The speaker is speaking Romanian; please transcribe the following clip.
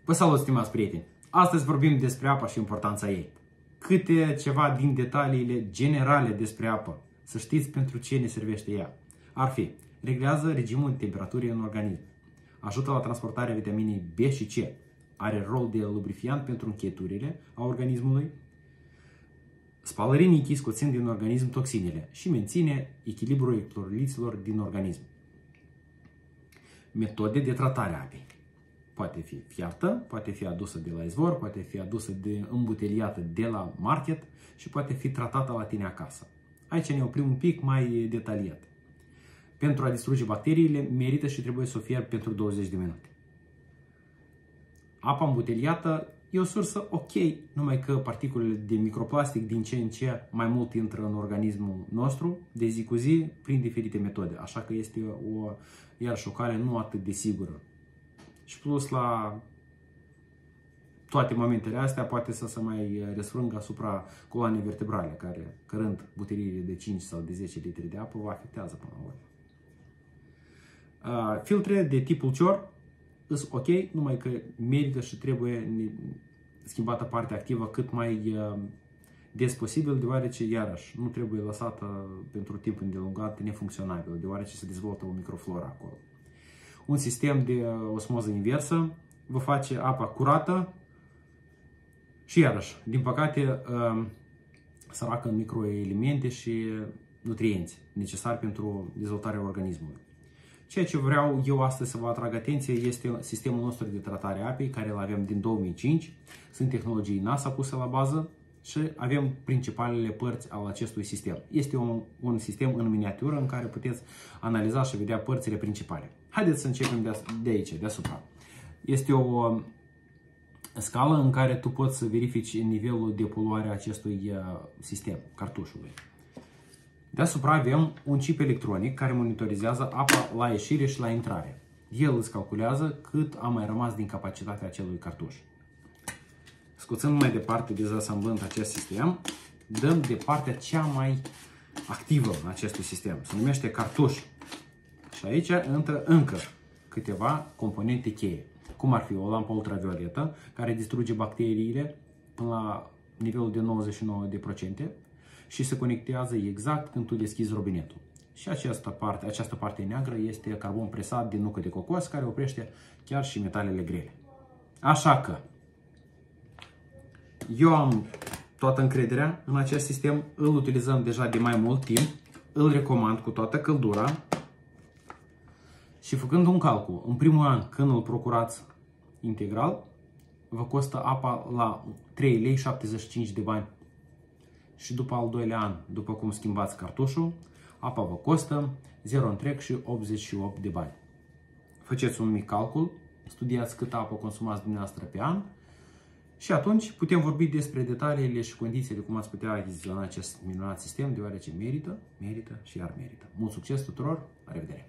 Vă salut, stimați prieteni! Astăzi vorbim despre apă și importanța ei. Câte ceva din detaliile generale despre apă, să știți pentru ce ne servește ea. Ar fi: reglează regimul temperaturii în organism, ajută la transportarea vitaminei B și C, are rol de lubrifiant pentru încheieturile a organismului, spală rinichii scoțând din organism toxinele și menține echilibrul electroliților din organism. Metode de tratare a apei. Poate fi fiartă, poate fi adusă de la izvor, poate fi adusă îmbuteliată de la market și poate fi tratată la tine acasă. Aici ne oprim un pic mai detaliat. Pentru a distruge bacteriile, merită și trebuie să o fierbi pentru 20 de minute. Apa îmbuteliată e o sursă ok, numai că particulele de microplastic din ce în ce mai mult intră în organismul nostru de zi cu zi prin diferite metode. Așa că este iarăși o cale nu atât de sigură. Și plus la toate momentele astea poate să se mai răsfrângă asupra coloanei vertebrale, care cărând buteriile de 5 sau de 10 litri de apă, o afectează până la urmă. Filtre de tip ulcior sunt ok, numai că merită și trebuie schimbată partea activă cât mai des posibil, deoarece, iarăși, nu trebuie lăsată pentru timp îndelungat nefuncționabilă, deoarece se dezvoltă o microfloră acolo. Un sistem de osmoză inversă vă face apa curată și, iarăși, din păcate, săracă în microelemente și nutrienți necesari pentru dezvoltarea organismului. Ceea ce vreau eu astăzi să vă atrag atenție este sistemul nostru de tratare a apei, care îl avem din 2005. Sunt tehnologii NASA puse la bază și avem principalele părți ale acestui sistem. Este un sistem în miniatură în care puteți analiza și vedea părțile principale. Haideți să începem de aici, deasupra. Este o scală în care tu poți să verifici nivelul de poluare a acestui sistem, cartușului. Deasupra avem un chip electronic care monitorizează apa la ieșire și la intrare. El îți calculează cât a mai rămas din capacitatea acelui cartuș. Scoțând mai departe, dezasamblând acest sistem, dăm de partea cea mai activă în acestui sistem. Se numește cartuș. Și aici intră încă câteva componente cheie, cum ar fi o lampă ultravioletă care distruge bacteriile până la nivelul de 99% și se conectează exact când tu deschizi robinetul. Și această parte neagră este carbon presat din nucă de cocos care oprește chiar și metalele grele. Așa că eu am toată încrederea în acest sistem, îl utilizăm deja de mai mult timp, îl recomand cu toată căldura și făcând un calcul, în primul an când îl procurați integral, vă costă apa la 3,75 lei de bani. Și după al doilea an, după cum schimbați cartușul, apa vă costă 0,88 de bani. Faceți un mic calcul, studiați cât apă consumați dumneavoastră pe an și atunci putem vorbi despre detaliile și condițiile cum ați putea achiziționa acest minunat sistem, deoarece merită și iar merită. Mult succes tuturor, la revedere!